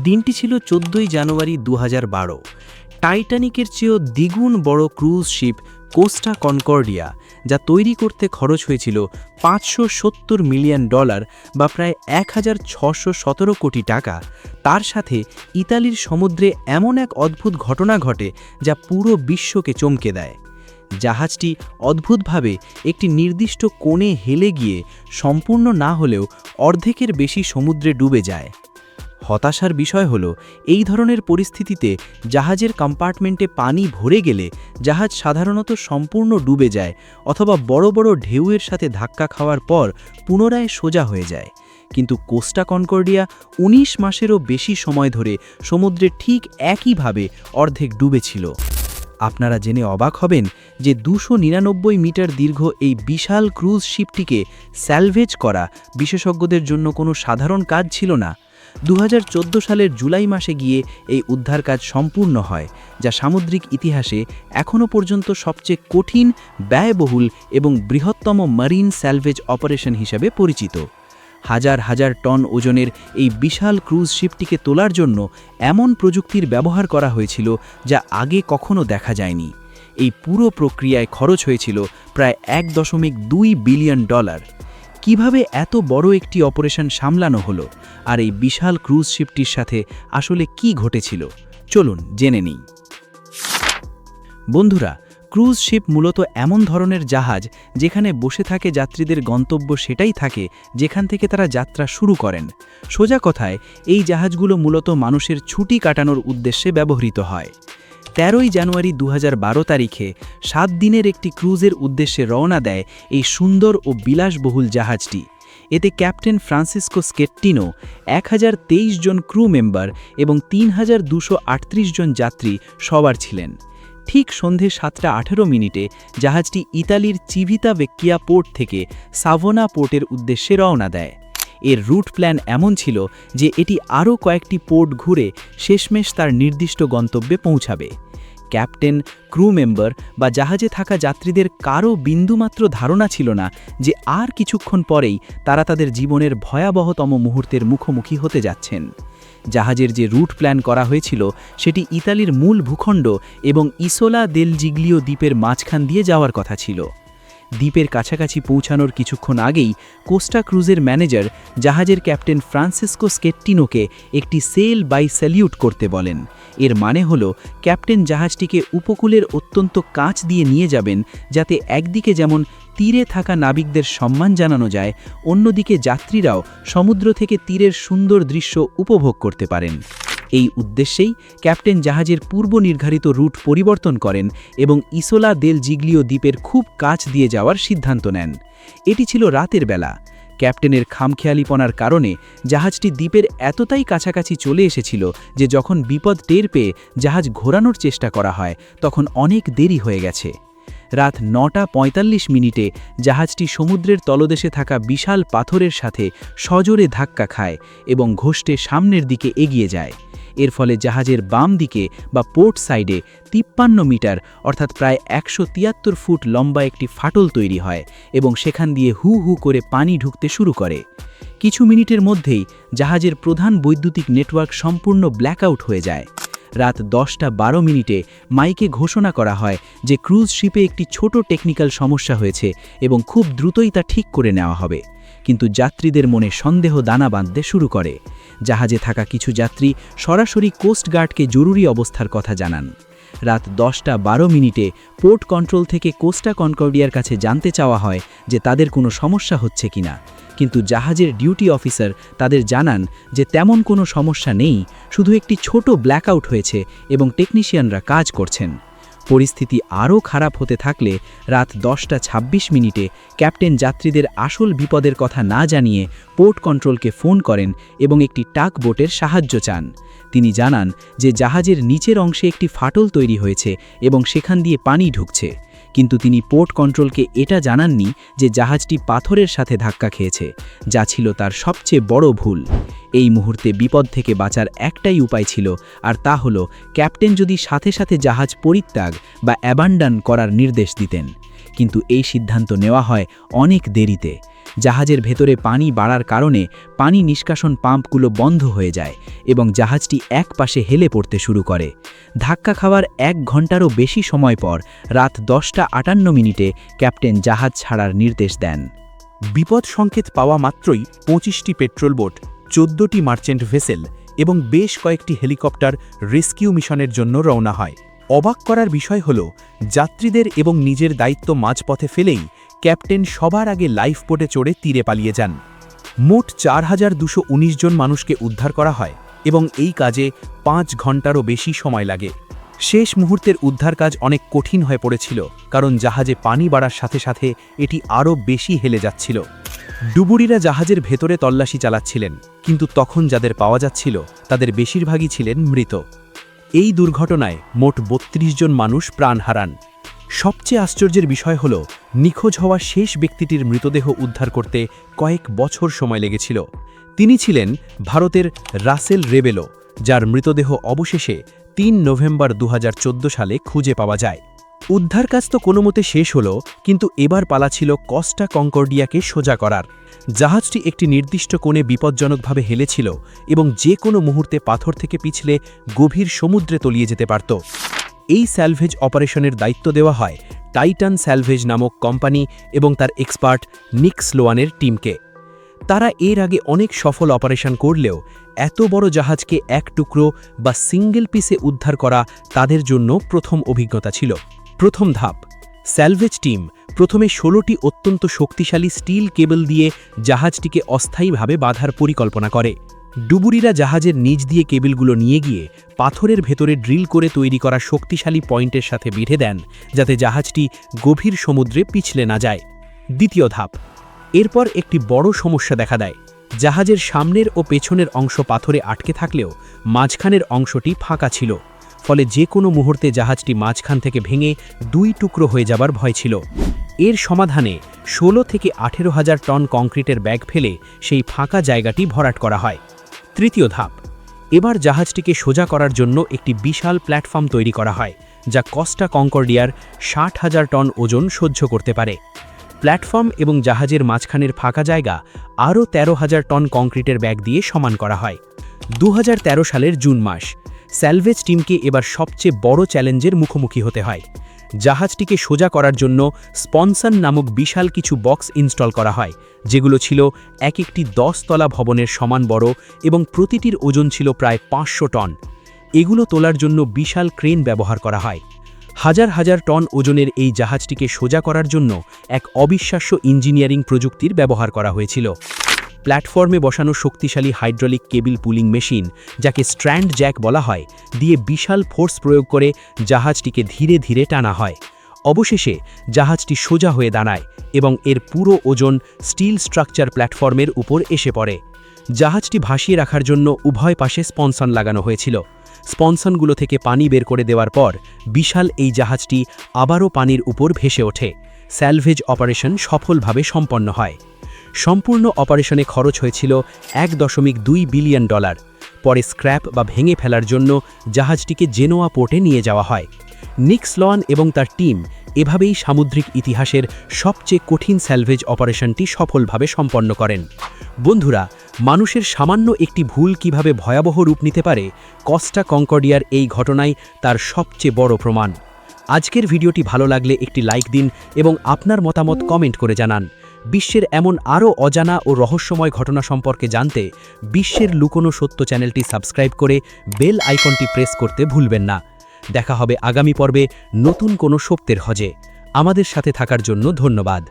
দিনটি ছিল ১৪ই জানুয়ারি ২০১২। টাইটানিকের চেয়েও দ্বিগুণ বড় ক্রুজ শিপ কোস্টা কনকর্ডিয়া, যা তৈরি করতে খরচ হয়েছিল $৫৭০ মিলিয়ন বা প্রায় ১,৬১৭ কোটি টাকা, তার সাথে ইতালির সমুদ্রে এমন এক অদ্ভুত ঘটনা ঘটে যা পুরো বিশ্বকে চমকে দেয়। জাহাজটি অদ্ভুতভাবে একটি নির্দিষ্ট কোণে হেলে গিয়ে সম্পূর্ণ না হলেও অর্ধেকের বেশি সমুদ্রে ডুবে যায়। হতাশার বিষয় হলো, এই ধরনের পরিস্থিতিতে জাহাজের কম্পার্টমেন্টে পানি ভরে গেলে জাহাজ সাধারণত সম্পূর্ণ ডুবে যায় অথবা বড় বড় ঢেউয়ের সাথে ধাক্কা খাওয়ার পর পুনরায় সোজা হয়ে যায়। কিন্তু কোস্টা কনকর্ডিয়া ১৯ মাসেরও বেশি সময় ধরে সমুদ্রে ঠিক একইভাবে অর্ধেক ডুবেছিল। আপনারা জেনে অবাক হবেন যে ২৯৯ মিটার দীর্ঘ এই বিশাল ক্রুজ শিপটিকে স্যালভেজ করা বিশেষজ্ঞদের জন্য কোনো সাধারণ কাজ ছিল না। ২০১৪ সালের জুলাই মাসে গিয়ে এই উদ্ধার কাজ সম্পূর্ণ হয়, যা সামুদ্রিক ইতিহাসে এখনও পর্যন্ত সবচেয়ে কঠিন, ব্যয়বহুল এবং বৃহত্তম মারিন স্যালভেজ অপারেশন হিসাবে পরিচিত। হাজার হাজার টন ওজনের এই বিশাল ক্রুজ শিপটিকে তোলার জন্য এমন প্রযুক্তির ব্যবহার করা হয়েছিল যা আগে কখনো দেখা যায়নি। এই পুরো প্রক্রিয়ায় খরচ হয়েছিল প্রায় $১.২ বিলিয়ন। কিভাবে এত বড় একটি অপারেশন সামলানো হলো, আর এই বিশাল ক্রুজ শিপটির সাথে আসলে কি ঘটেছিল, চলুন জেনে নিই। বন্ধুরা, ক্রুজ শিপ মূলত এমন ধরনের জাহাজ যেখানে বসে থাকে যাত্রীদের গন্তব্য সেটাই থাকে যেখান থেকে তারা যাত্রা শুরু করেন। সোজা কথায়, এই জাহাজগুলো মূলত মানুষের ছুটি কাটানোর উদ্দেশ্যে ব্যবহৃত হয়। ১৩ই জানুয়ারি ২০১২ তারিখে ৭ দিনের একটি ক্রুজের উদ্দেশ্যে রওনা দেয় এই সুন্দর ও বিলাসবহুল জাহাজটি। এতে ক্যাপ্টেন ফ্রান্সিসকো স্কেট্টিনো, ১,০২৩ জন ক্রু মেম্বার এবং ৩,২৩৮ জন যাত্রী সবার ছিলেন। ঠিক সন্ধে ৭:১৮ জাহাজটি ইতালির চিভিতা ভেক্কিয়া পোর্ট থেকে সাভোনা পোর্টের উদ্দেশ্যে রওনা দেয়। এর রুট প্ল্যান এমন ছিল যে এটি আরও কয়েকটি পোর্ট ঘুরে শেষমেশ তার নির্দিষ্ট গন্তব্যে পৌঁছাবে। ক্যাপ্টেন, ক্রু মেম্বার বা জাহাজে থাকা যাত্রীদের কারও বিন্দুমাত্র ধারণা ছিল না যে আর কিছুক্ষণ পরেই তারা তাদের জীবনের ভয়াবহতম মুহূর্তের মুখোমুখি হতে যাচ্ছেন। জাহাজের যে রুট প্ল্যান করা হয়েছিল সেটি ইতালির মূল ভূখণ্ড এবং ইসোলা দেল জিগ্লিও দ্বীপের মাঝখান দিয়ে যাওয়ার কথা ছিল। দ্বীপের কাছাকাছি পৌঁছানোর কিছুক্ষণ আগেই কোস্টা ক্রুজের ম্যানেজার জাহাজের ক্যাপ্টেন ফ্রান্সিসকো স্কেট্টিনোকে একটি সেল বাই স্যালিউট করতে বলেন। এর মানে হলো, ক্যাপ্টেন জাহাজটিকে উপকূলের অত্যন্ত কাছ দিয়ে নিয়ে যাবেন, যাতে একদিকে যেমন তীরে থাকা নাবিকদের সম্মান জানানো যায়, অন্যদিকে যাত্রীরাও সমুদ্র থেকে তীরের সুন্দর দৃশ্য উপভোগ করতে পারেন। এই উদ্দেশ্যেই ক্যাপ্টেন জাহাজের পূর্ব নির্ধারিত রুট পরিবর্তন করেন এবং ইসোলা দেল জিগ্লিও দ্বীপের খুব কাছ দিয়ে যাওয়ার সিদ্ধান্ত নেন। এটি ছিল রাতের বেলা। ক্যাপ্টেনের খামখেয়ালিপনার কারণে জাহাজটি দ্বীপের এতটাই কাছাকাছি চলে এসেছিল যে যখন বিপদ টের পেয়ে জাহাজ ঘোরানোর চেষ্টা করা হয়, তখন অনেক দেরি হয়ে গেছে। রাত ৯:৪৫ জাহাজটি সমুদ্রের তলদেশে থাকা বিশাল পাথরের সাথে সজোরে ধাক্কা খায় এবং ঘষ্টে সামনের দিকে এগিয়ে যায়। এর ফলে জাহাজের বাম দিকে বা পোর্ট সাইডে ৫৩ মিটার অর্থাৎ প্রায় ১৭৩ ফুট লম্বা একটি ফাটল তৈরি হয় এবং সেখান দিয়ে হু হু করে পানি ঢুকতে শুরু করে। কিছু মিনিটের মধ্যেই জাহাজের প্রধান বৈদ্যুতিক নেটওয়ার্ক সম্পূর্ণ ব্ল্যাকআউট হয়ে যায়। রাত ১০:১২ মাইকে ঘোষণা করা হয় যে ক্রুজ শিপে একটি ছোট টেকনিক্যাল সমস্যা হয়েছে এবং খুব দ্রুতই তা ঠিক করে নেওয়া হবে। কিন্তু যাত্রীদের মনে সন্দেহ দানা বাঁধতে শুরু করে। জাহাজে থাকা কিছু যাত্রী সরাসরি কোস্টগার্ডকে জরুরি অবস্থার কথা জানান। রাত ১০:১২ পোর্ট কন্ট্রোল থেকে কোস্টা কনকর্ডিয়ার কাছে জানতে চাওয়া হয় যে তাদের কোনো সমস্যা হচ্ছে কিনা, কিন্তু জাহাজের ডিউটি অফিসার তাদের জানান যে তেমন কোনো সমস্যা নেই, শুধু একটি ছোট ব্ল্যাকআউট হয়েছে এবং টেকনিশিয়ানরা কাজ করছেন। পরিস্থিতি আরও খারাপ হতে থাকলে রাত ১০:২৬ ক্যাপ্টেন যাত্রীদের আসল বিপদের কথা না জানিয়ে পোর্ট কন্ট্রোলকে ফোন করেন এবং একটি টাক বোটের সাহায্য চান। তিনি জানান যে জাহাজের নিচের অংশে একটি ফাটল তৈরি হয়েছে এবং সেখান দিয়ে পানি ঢুকছে, কিন্তু তিনি পোর্ট কন্ট্রোলকে এটা জানাননি যে জাহাজটি পাথরের সাথে ধাক্কা খেয়েছে, যা ছিল তার সবচেয়ে বড় ভুল। এই মুহূর্তে বিপদ থেকে বাঁচার একটাই উপায় ছিল, আর তা হলো ক্যাপ্টেন যদি সাথে সাথে জাহাজ পরিত্যাগ বা অ্যাবান্ডন করার নির্দেশ দিতেন। কিন্তু এই সিদ্ধান্ত নেওয়া হয় অনেক দেরিতে। জাহাজের ভেতরে পানি বাড়ার কারণে পানি নিষ্কাশন পাম্পগুলো বন্ধ হয়ে যায় এবং জাহাজটি এক পাশে হেলে পড়তে শুরু করে। ধাক্কা খাওয়ার 1 ঘন্টারও বেশি সময় পর রাত 10:58 ক্যাপ্টেন জাহাজ ছাড়ার নির্দেশ দেন। বিপদ সংকেত পাওয়া মাত্রই 25টি পেট্রোল বোট, 14টি মার্চেন্ট ভেসেল এবং বেশ কয়েকটি হেলিকপ্টার রেস্কিউ মিশনের জন্য রওনা হয়। অবাক করার বিষয় হল, যাত্রীদের এবং নিজের দায়িত্ব মাঝপথে ফেলেই ক্যাপ্টেন সবার আগে লাইফ বোটে চড়ে তীরে পালিয়ে যান। মোট 4219 জন মানুষকে উদ্ধার করা হয় এবং এই কাজে 5 ঘন্টারও বেশি সময় লাগে। শেষ মুহূর্তের উদ্ধার কাজ অনেক কঠিন হয়ে পড়েছিল, কারণ জাহাজে পানি বাড়ার সাথে সাথে এটি আরও বেশি হেলে যাচ্ছিল। ডুবুরিরা জাহাজের ভেতরে তল্লাশি চালাচ্ছিলেন, কিন্তু তখন যাদের পাওয়া যাচ্ছিল তাদের বেশিরভাগই ছিলেন মৃত। এই দুর্ঘটনায় মোট 32 জন মানুষ প্রাণ হারান। সবচেয়ে আশ্চর্যের বিষয় হল, নিখোঁজ হওয়া শেষ ব্যক্তিটির মৃতদেহ উদ্ধার করতে কয়েক বছর সময় লেগেছিল। তিনি ছিলেন ভারতের রাসেল রেবেলো, যার মৃতদেহ অবশেষে 3 নভেম্বর 2014 সালে খুঁজে পাওয়া যায়। উদ্ধার কাজ তো কোনোমতে শেষ হলো, কিন্তু এবার পালা ছিল কস্টা কনকর্ডিয়াকে সোজা করার। জাহাজটি একটি নির্দিষ্ট কোণে বিপজ্জনকভাবে হেলেছিল এবং যে কোনো মুহূর্তে পাথর থেকে পিছলে গভীর সমুদ্রে তলিয়ে যেতে পারত। এই স্যালভেজ অপারেশনের দায়িত্ব দেওয়া হয় টাইটান স্যালভেজ নামক কোম্পানি এবং তার এক্সপার্ট নিক স্লোয়ানের টিমকে। তারা এর আগে অনেক সফল অপারেশন করলেও এত বড় জাহাজকে এক টুকরো বা সিঙ্গেল পিসে উদ্ধার করা তাদের জন্য প্রথম অভিজ্ঞতা ছিল। প্রথম ধাপ, স্যালভেজ টিম প্রথমে 16টি অত্যন্ত শক্তিশালী স্টিল কেবল দিয়ে জাহাজটিকে অস্থায়ীভাবে বাঁধার পরিকল্পনা করে। ডুবুরিরা জাহাজের নিচ দিয়ে কেবলগুলো নিয়ে গিয়ে পাথরের ভেতরে ড্রিল করে তৈরি করা শক্তিশালী পয়েন্টের সাথে বেঁধে দেন, যাতে জাহাজটি গভীর সমুদ্রে পিছলে না যায়। দ্বিতীয় ধাপ, এরপর একটি বড় সমস্যা দেখা দেয়। জাহাজের সামনের ও পেছনের অংশ পাথরে আটকে থাকলেও মাঝখানের অংশটি ফাঁকা ছিল, ফলে যে কোনো মুহূর্তে জাহাজটি মাঝখান থেকে ভেঙে 2 টুকরো হয়ে যাবার ভয় ছিল। এর সমাধানে 16 থেকে 18,000 টন কংক্রিটের ব্যাগ ফেলে সেই ফাঁকা জায়গাটি ভরাট করা হয়। তৃতীয় ধাপ, এবার জাহাজটিকে সোজা করার জন্য একটি বিশাল প্ল্যাটফর্ম তৈরি করা হয়, যা কস্টা কনকর্ডিয়ার 60,000 টন ওজন সহ্য করতে পারে। প্ল্যাটফর্ম এবং জাহাজের মাঝখানের ফাঁকা জায়গা আরও 13,000 টন কংক্রিটের ব্যাগ দিয়ে সমান করা হয়। 2013 সালের জুন মাস, স্যালভেজ টিমকে এবার সবচেয়ে বড় চ্যালেঞ্জের মুখোমুখি হতে হয়। জাহাজটিকে সোজা করার জন্য স্পনসন নামক বিশাল কিছু বক্স ইনস্টল করা হয়, যেগুলো ছিল এক একটি 10 তলা ভবনের সমান বড় এবং প্রতিটির ওজন ছিল প্রায় 500 টন। এগুলো তোলার জন্য বিশাল ক্রেন ব্যবহার করা হয়। হাজার হাজার টন ওজনের এই জাহাজটিকে সোজা করার জন্য এক অবিশ্বাস্য ইঞ্জিনিয়ারিং প্রযুক্তির ব্যবহার করা হয়েছিল। প্ল্যাটফর্মে বসানো শক্তিশালী হাইড্রোলিক কেবল পুলিং মেশিন, যাকে স্ট্র্যান্ড জ্যাক বলা হয়, দিয়ে বিশাল ফোর্স প্রয়োগ করে জাহাজটিকে ধীরে ধীরে টানা হয়। অবশেষে জাহাজটি সোজা হয়ে দাঁড়ায় এবং এর পুরো ওজন স্টিল স্ট্রাকচার প্ল্যাটফর্মের উপর এসে পড়ে। জাহাজটি ভাসিয়ে রাখার জন্য উভয় পাশে স্পনসন লাগানো হয়েছিল। স্পনসনগুলো থেকে পানি বের করে দেওয়ার পর বিশাল এই জাহাজটি আবারও পানির উপর ভেসে ওঠে। স্যালভেজ অপারেশন সফলভাবে সম্পন্ন হয়। সম্পূর্ণ অপারেশনে খরচ হয়েছিল $1.2 বিলিয়ন। পরে স্ক্র্যাপ বা ভেঙে ফেলার জন্য জাহাজটিকে জেনোয়া পোর্টে নিয়ে যাওয়া হয়। নিক স্লোয়ান এবং তার টিম এভাবেই সামুদ্রিক ইতিহাসের সবচেয়ে কঠিন স্যালভেজ অপারেশনটি সফলভাবে সম্পন্ন করেন। বন্ধুরা, মানুষের সামান্য একটি ভুল কিভাবে ভয়াবহ রূপ নিতে পারে, কস্টা কনকর্ডিয়ার এই ঘটনাই তার সবচেয়ে বড় প্রমাণ। আজকের ভিডিওটি ভালো লাগলে একটি লাইক দিন এবং আপনার মতামত কমেন্ট করে জানান। বিশ্বের এমন আরও অজানা ও রহস্যময় ঘটনা সম্পর্কে জানতে বিশ্বের লুকোনো সত্য চ্যানেলটি সাবস্ক্রাইব করে বেল আইকনটি প্রেস করতে ভুলবেন না। দেখা হবে আগামী পর্বে নতুন কোনো সত্যের খোঁজে। আমাদের সাথে থাকার জন্য ধন্যবাদ।